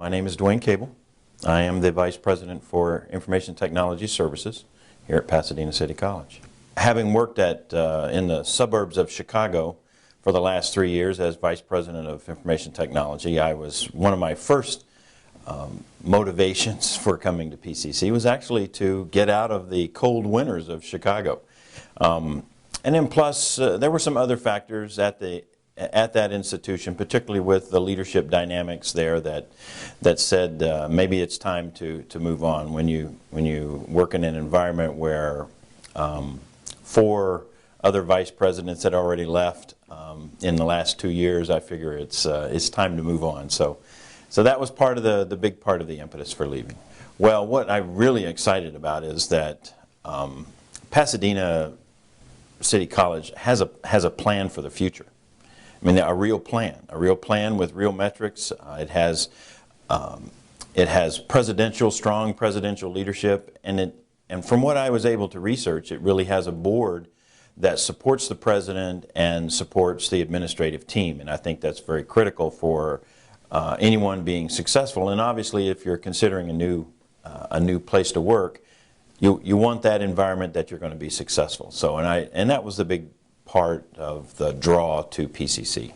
My name is Dwayne Cable. I am the Vice President for Information Technology Services here at Pasadena City College. Having worked in the suburbs of Chicago for the last 3 years as Vice President of Information Technology, I was one of my first motivations for coming to PCC was actually to get out of the cold winters of Chicago. And then plus, there were some other factors at that institution, particularly with the leadership dynamics there, that said maybe it's time to move on. When you work in an environment where 4 other vice presidents had already left in the last 2 years, I figure it's time to move on. So that was part of the big part of the impetus for leaving. Well, what I'm really excited about is that Pasadena City College has a plan for the future. I mean, a real plan with real metrics. It has strong presidential leadership, and from what I was able to research, it really has a board that supports the president and supports the administrative team, and I think that's very critical for anyone being successful. And obviously, if you're considering a new place to work, you want that environment that you're going to be successful. So, and that was the big part of the draw to PCC.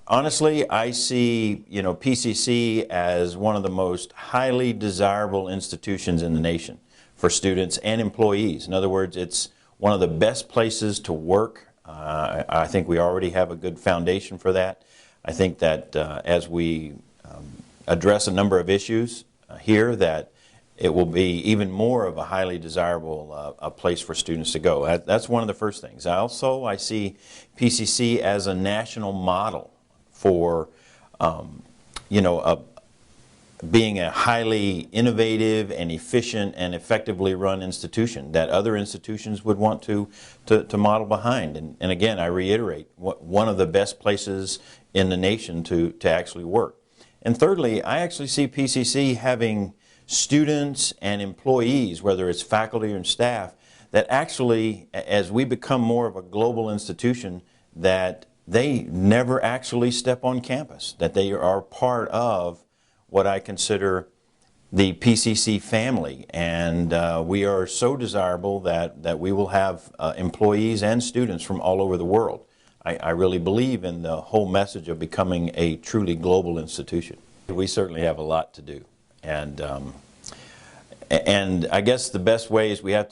Honestly, I see PCC as one of the most highly desirable institutions in the nation for students and employees. In other words, it's one of the best places to work. I think we already have a good foundation for that. I think that as we address a number of issues here, that it will be even more of a highly desirable place for students to go. That's one of the first things. I see PCC as a national model for being a highly innovative and efficient and effectively run institution that other institutions would want to model behind. And again, I reiterate, one of the best places in the nation to actually work. And thirdly, I actually see PCC having students and employees, whether it's faculty or staff, that actually, as we become more of a global institution, that they never actually step on campus, that they are part of what I consider the PCC family. And we are so desirable that we will have employees and students from all over the world. I really believe in the whole message of becoming a truly global institution. We certainly have a lot to do. And I guess the best way is we have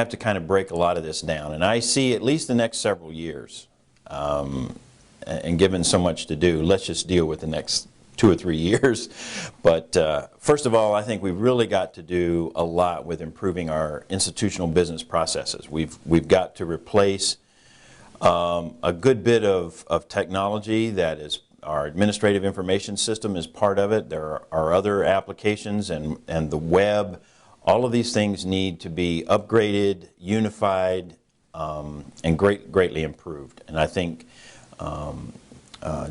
to kind of break a lot of this down. And I see at least the next several years, and given so much to do, let's just deal with the next 2 or 3 years. But first of all, I think we've really got to do a lot with improving our institutional business processes. We've got to replace a good bit of technology that is. Our administrative information system is part of it. There are other applications and the web. All of these things need to be upgraded, unified, and greatly improved. And I think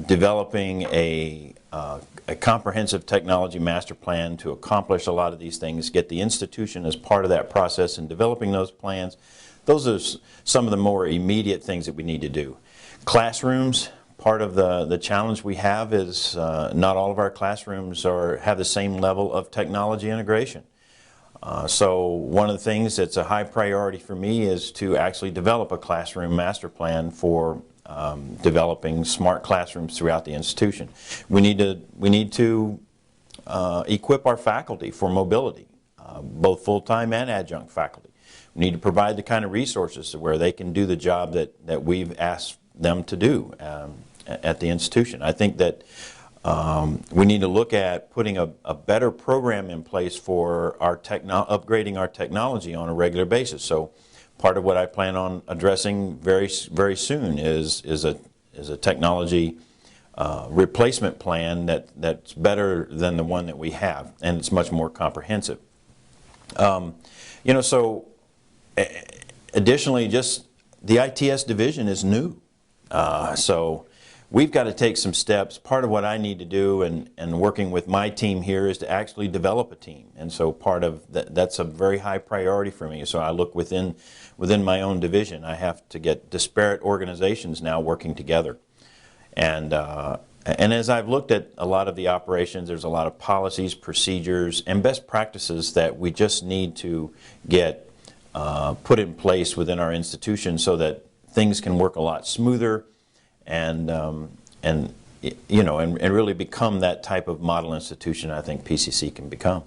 developing a comprehensive technology master plan to accomplish a lot of these things, get the institution as part of that process and developing those plans, those are some of the more immediate things that we need to do. Classrooms. Part of the challenge we have is not all of our classrooms have the same level of technology integration. So one of the things that's a high priority for me is to actually develop a classroom master plan for developing smart classrooms throughout the institution. We need to equip our faculty for mobility, both full-time and adjunct faculty. We need to provide the kind of resources where they can do the job that we've asked them to do at the institution. I think that we need to look at putting a better program in place for upgrading our technology on a regular basis. So part of what I plan on addressing very soon is a technology replacement plan that's better than the one that we have, and it's much more comprehensive. So additionally, just the ITS division is new. So we've got to take some steps. Part of what I need to do and working with my team here is to actually develop a team. And so part of that's a very high priority for me. So I look within my own division. I have to get disparate organizations now working together. And And as I've looked at a lot of the operations, there's a lot of policies, procedures, and best practices that we just need to get put in place within our institution so that things can work a lot smoother and you know, and really become that type of model institution I think PCC can become.